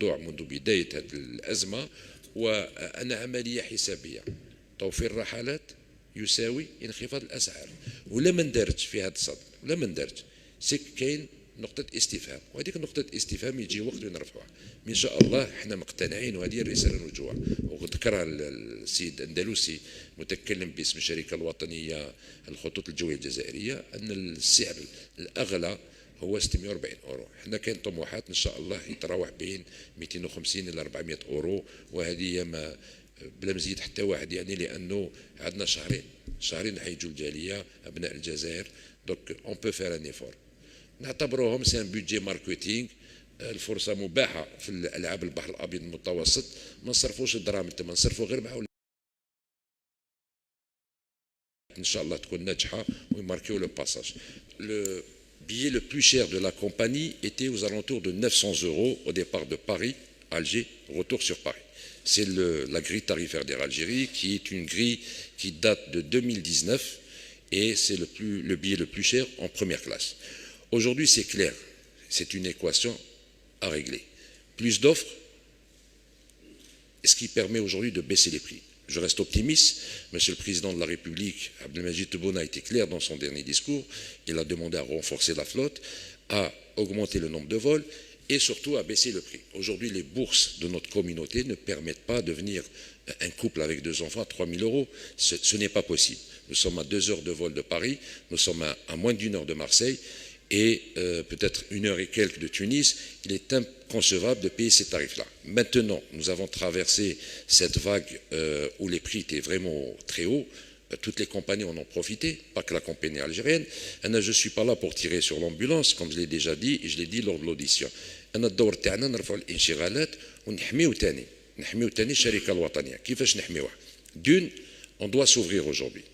الموضوع منذ بداية هذه الأزمة هو أن عملية حسابية. توفير الرحلات يساوي انخفاض الأسعار، ولا ما ندارتش في هذا الصدد، ولا ما ندارتش سي كاين نقطة استفهام، وهذيك نقطة استفهام يجي وقت نرفعها. إن شاء الله احنا مقتنعين، وهذه الرسالة نرجوها وذكرها السيد أندلسي متكلم باسم الشركة الوطنية الخطوط الجوية الجزائرية، أن السعر الأغلى هو 640 أورو. احنا كاين طموحات إن شاء الله يتراوح بين 250 إلى 400 أورو، وهذه ما بلا مزيد حتى واحد، يعني لأنه عندنا شهرين حيجوا الجالية أبناء الجزائر، دونك اون بو فير ان ايفور. نعتبروهم سي ان بودجي ماركتينغ، الفرصه مباحه في الالعاب البحر الابيض المتوسط، ما نصرفوش الدراهم تما، نصرفوا غير مع ان شاء الله تكون ناجحه ويماركيو لو باساج. Le billet le plus cher de la compagnie était aux alentours de 900 € au départ de Paris, Alger, retour sur Paris. C'est la grille tarifaire d'Air Algérie, qui est une grille qui date de 2019, et c'est le billet le plus cher en première classe. Aujourd'hui, c'est clair, c'est une équation à régler. Plus d'offres, ce qui permet aujourd'hui de baisser les prix. Je reste optimiste. Monsieur le Président de la République, Abdelmadjid Tebboune, a été clair dans son dernier discours. Il a demandé à renforcer la flotte, à augmenter le nombre de vols et surtout à baisser le prix. Aujourd'hui, les bourses de notre communauté ne permettent pas de venir un couple avec 2 enfants à 3 000 €. Ce n'est pas possible. Nous sommes à 2 heures de vol de Paris, nous sommes à moins d'1 heure de Marseille, et peut-être 1 heure et quelques de Tunis. Il est inconcevable de payer ces tarifs-là. Maintenant, nous avons traversé cette vague où les prix étaient vraiment très hauts. Toutes les compagnies en ont profité, pas que la compagnie algérienne. Je ne suis pas là pour tirer sur l'ambulance, comme je l'ai déjà dit, et je l'ai dit lors de l'audition. الدور تاعنا نرفعوا الانشغالات ونحميو تاني الشركة الوطنية. كيفاش نحميوها؟ D'une, on doit s'ouvrir aujourd'hui.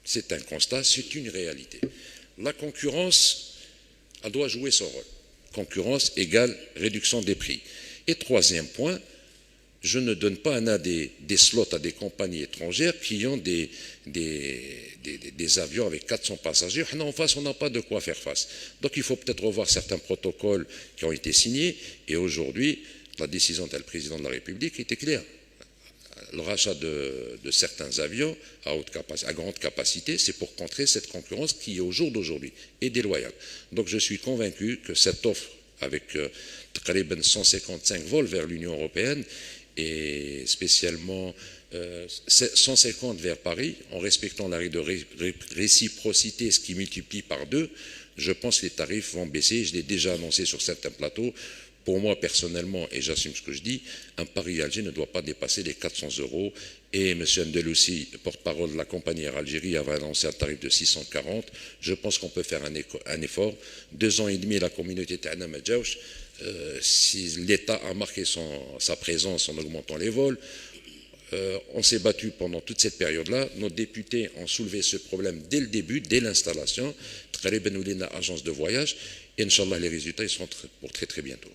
C'est un constat, c'est une réalité. La concurrence, elle doit jouer son rôle. Concurrence égale réduction des prix. Et troisième point, je ne donne pas des slots à des compagnies étrangères qui ont des avions avec 400 passagers. En face, on n'a pas de quoi faire face. Donc il faut peut-être revoir certains protocoles qui ont été signés. Et aujourd'hui, la décision du président de la République était claire. Le rachat de certains avions à grande capacité, c'est pour contrer cette concurrence qui, au jour d'aujourd'hui, est déloyale. Donc je suis convaincu que cette offre, avec 155 vols vers l'Union européenne, et spécialement 150 vers Paris, en respectant la règle de réciprocité, ce qui multiplie par 2, je pense que les tarifs vont baisser. Je l'ai déjà annoncé sur certains plateaux. Pour moi, personnellement, et j'assume ce que je dis, un Paris-Alger ne doit pas dépasser les 400 €. Et M. Andalousi, porte-parole de la compagnie Air Algérie, avait annoncé un tarif de 640. Je pense qu'on peut faire un effort. 2 ans et demi, la communauté Ta'ana Madjaouch, si l'État a marqué sa présence en augmentant les vols, on s'est battu pendant toute cette période-là. Nos députés ont soulevé ce problème dès le début, dès l'installation. Agence de voyage. Et Inch'Allah, les résultats ils seront pour très très bientôt.